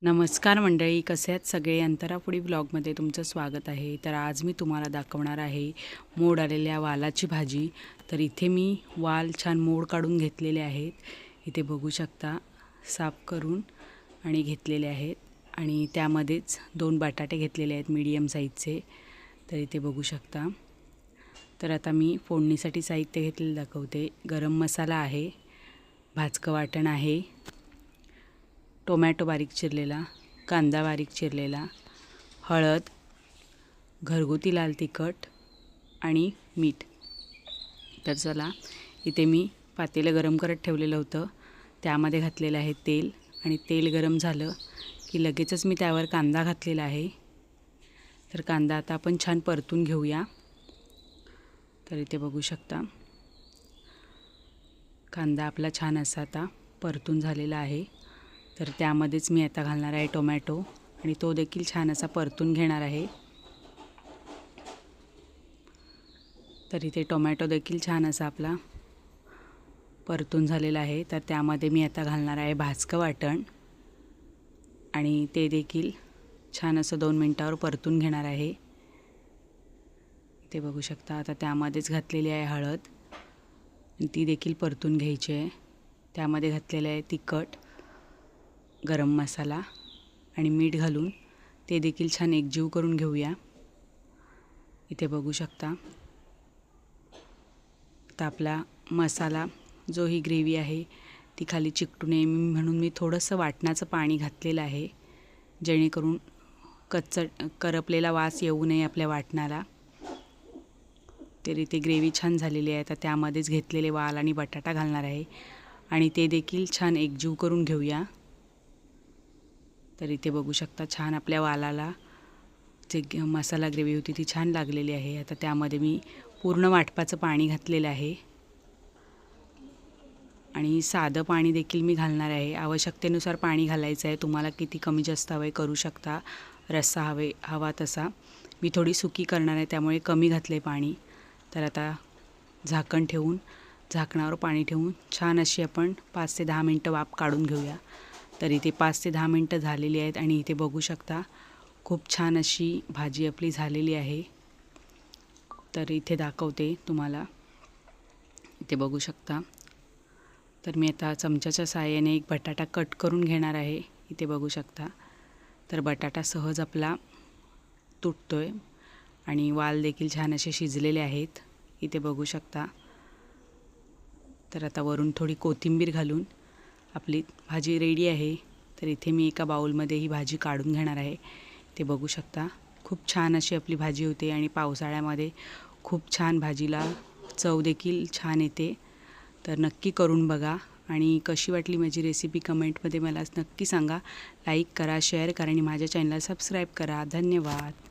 नमस्कार मंडळी, कसे आहेत सगळे? अंतरापुढी ब्लॉगमध्ये तुमचं स्वागत आहे. तर आज मी तुम्हाला दाखवणार आहे मोड आलेल्या वालाची भाजी. तर इथे मी वाल छान मोड काढून घेतलेले आहेत. इथे बघू शकता, साफ करून आणि घेतलेले आहेत. आणि त्यामध्येच 2 बटाटे घेतलेले आहेत मीडियम साईजचे. तर इथे बघू शकता. तर आता मी फोडणीसाठी साहित्य घेतलेलं दाखवते. गरम मसाला आहे, भाजकं वाटण आहे, टोमॅटो बारीक चिरलेला, कांदा बारीक चिरलेला, हळद, घरगुती लाल तिखट आणि मीठ. तर चला, इथे मी पातेलं गरम करत ठेवलेलं होतं, त्यामध्ये घातलेलं आहे तेल. आणि तेल गरम झालं की लगेचच मी त्यावर कांदा घातलेला आहे. तर कांदा आता आपण छान परतून घेऊया. तर इथे बघू शकता, कांदा आपला छान असा आता परतून झालेला आहे. तर त्यामध्येच मी आता घालणार आहे टोमॅटो आणि तो देखील छान असा परतून घेणार आहे. तर इथे टोमॅटो देखील छान असा आपला परतून झालेला आहे. तर त्यामध्ये मी आता घालणार आहे भाजकं वाटण आणि ते देखील छान असं 2 मिनिटावर परतून घेणार आहे. ते बघू शकता, आता त्यामध्येच घातलेली आहे हळद आणि ती देखील परतून घ्यायची आहे. त्यामध्ये घातलेलं आहे तिखट, गरम मसाला आणि मीठ घालून ते देखील छान एकजीव करून घेऊया. इथे बघू शकता, आता आपला मसाला जो ही ग्रेव्ही आहे ती खाली चिकटू नये म्हणून मी थोडंसं वाटणाचं पाणी घातलेलं आहे, जेणेकरून करपलेला वास येऊ नये आपल्या वाटणाला. तर इथे ग्रेव्ही छान झालेली आहे. आता त्यामध्येच घेतलेले वाल आणि बटाटा घालणार आहे आणि ते देखील छान एकजीव करून घेऊया. तर इथे बघू शकता, छान आपल्या वालाला जे मसाला ग्रेव्ही होती ती छान लागलेली आहे. आता त्यामध्ये मी पूर्ण वाटपाचं पाणी घातलेलं आहे आणि साधं पाणी देखील मी घालणार आहे. आवश्यकतेनुसार पाणी घालायचं आहे. तुम्हाला किती कमी जास्त हवे करू शकता, रस्सा हवा तसा. मी थोडी सुकी करणार आहे त्यामुळे कमी घातले पाणी. तर आता झाकण ठेवून, झाकणावर पाणी ठेवून छान अशी आपण 5 ते 10 मिनटं वाफ काढून घेऊया. तर इथे 5 ते 10 मिनटं झालेली आहेत आणि इथे बघू शकता, खूप छान अशी भाजी आपली झालेली आहे. तर इथे दाखवते तुम्हाला, इथे बघू शकता. तर मी आता चमच्याच्या साहाय्याने एक बटाटा कट करून घेणार आहे. इथे बघू शकता, तर बटाटा सहज आपला तुटतोय आणि वाल देखील छान असे शिजलेले आहेत. इथे बघू शकता. तर आता वरून थोडी कोथिंबीर घालून आपली भाजी रेडी आहे. तर इथे मी एका बाउलमध्ये ही भाजी काढून घेणार आहे. ते बघू शकता, खूप छान अशी आपली भाजी होते आणि पावसाळ्यामध्ये खूप छान भाजीला चव देखील छान येते. तर नक्की करून बघा आणि कशी वाटली माझी रेसिपी कमेंटमध्ये मला नक्की सांगा. लाईक करा, शेअर करा आणि माझ्या चॅनलला सबस्क्राईब करा. धन्यवाद.